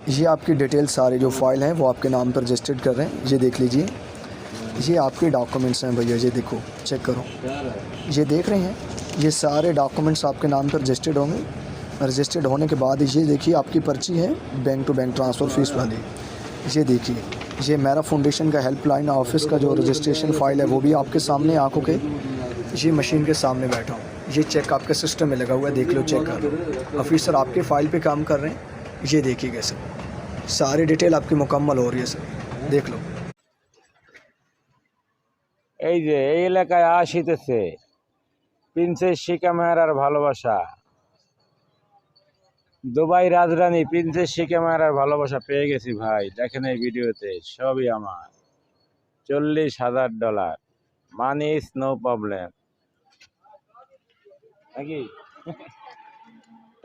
ये आपकी डिटेल सारे जो फाइल हैं वो आपके नाम पर रजिस्टर्ड कर रहे हैं। ये देख लीजिए, ये आपके डॉक्यूमेंट्स हैं भैया, ये देखो, चेक करो, ये देख रहे हैं, ये सारे डॉक्यूमेंट्स आपके नाम पर रजिस्टर्ड होंगे। रजिस्टर्ड होने के बाद ये देखिए आपकी पर्ची है bank to bank transfer fee वाली। ये देखिए, ये मेरा फाउंडेशन का हेल्पलाइन ऑफिस का जो रजिस्ट्रेशन फ़ाइल है वो भी आपके सामने आंखों के ये मशीन के सामने बैठा हूँ। ये चेक आपके सिस्टम में लगा हुआ है, देख लो, चेक कर लो। ऑफिसर आपके फ़ाइल पे काम कर रहे हैं। ये देखिएगा सर, सारी डिटेल आपकी मुकम्मल हो रही है सर, देख लो। এই যে এই এলাকায় আসিতেছে প্রিন্সেস শিকা মেহরার ভালোবাসা, দুবাই রাজরানী প্রিন্সেস শিকা মেহরার ভালোবাসা পেয়ে গেছি ভাই। দেখেন এই ভিডিওতে সবই আমার, $40,000, মানি ইজ নো প্রবলেম। নাকি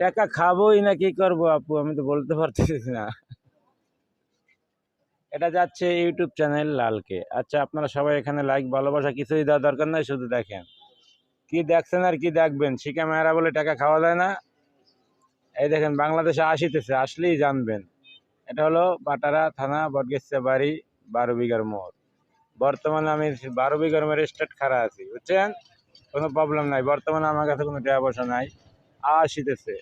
টাকা খাবোই না কি করবো আপু, আমি তো বলতে পারতেছি না। এটা যাচ্ছে ইউটিউব চ্যানেল লালকে। আচ্ছা, আপনারা সবাই এখানে লাইক ভালোবাসা কিছুই দেওয়ার দরকার নাই, শুধু দেখেন। কি দেখছেন আর কি দেখবেন, শিকা মেহরা বলে টাকা খাওয়া যায় না। এই দেখেন বাংলাদেশে আসিতেছে, আসলেই জানবেন। এটা হলো বাটারা থানা, বটগাছা বাড়ি, 12 বিঘার মোড়। বর্তমানে আমি 12 বিঘার মোড়ে স্টার্ট খাড়া আছি, বুঝছেন? কোনো প্রবলেম নাই, বর্তমানে আমার কাছে কোনো টাকা পয়সা নাই। আসিতেছে,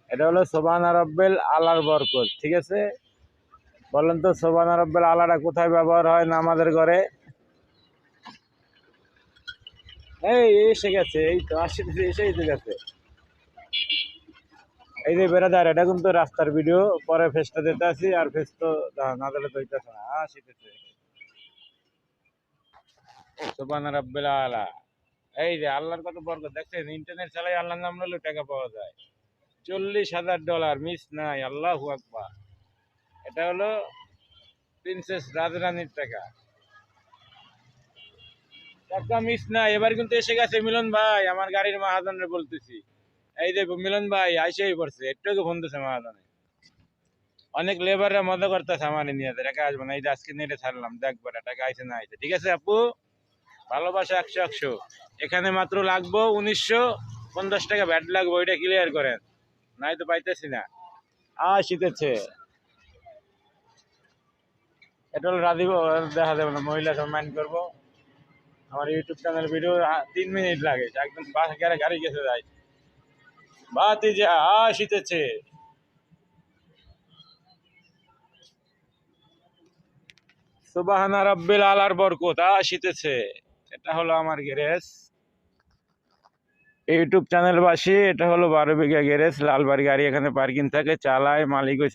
এটা হলো সোবাহান রব্বিল আলার বরকত, ঠিক আছে? বলেন তো সোবাহান রব্বিল আলাটা কোথায় ব্যবহার হয় না আমাদের ঘরে? এই এসে গেছে, এই তো আসিতেছে, এসেই তো গেছে। এই যে বেড়াদার, এটা কিন্তু রাস্তার ভিডিও, পরে ফেসটা দিতে আসি, আর ফেস তো না দিলে তো হইতেছে না। আসিতেছে সুবহান রাব্বিল আলা। এই যে আল্লাহর কত বরকত, দেখছেন? ইন্টারনেট চালাই আল্লাহর নাম নিলে টাকা পাওয়া যায়। $40,000 মিস নাই, আল্লাহু আকবার। এটা হলো প্রিন্সেস রাজরানীর টাকা, টাকা মিস নাই। এবার কিন্তু এসে গেছে মিলন ভাই, আমার গাড়ির মাহাজনে বলতেছি। এই যে মিলন ভাই আইসেই পড়ছে, একটু ফোন দিছে মাহাজনে। অনেক লেবাররা মজা করতেছে আমার নিয়ে, টাকা আসবে না। এই যে আজকে নেটে ছাড়লাম, দেখবো টাকা আইসে না আইসে। ঠিক আছে আপু, ভালোবাসা 100-100। এখানে মাত্র লাগবো 1950 টাকা ভ্যাট লাগবো, ওইটা ক্লিয়ার করেন, নাই তো পাইতেছি না। শীতেছে, এটা হলো রাজীব, দেখা যাবে না, মহিলা সব মাইন্ড করবো। আমার ইউটিউব চ্যানেল ভিডিও 3 মিনিট লাগে, একদম বাস গাড়ি গেছে যায়। বাতি যে শীতেছে, সুবহানা রাব্বিল আলার বরকত। শীতেছে, এটা হলো আমার গ্যারেজ, ইউটিউব চ্যানেলবাসী। এটা হলো 12 বিঘা গ্যারেজ, লালবাড়ি গাড়ি এখানে পার্কিং থাকে, চালায় মালিক।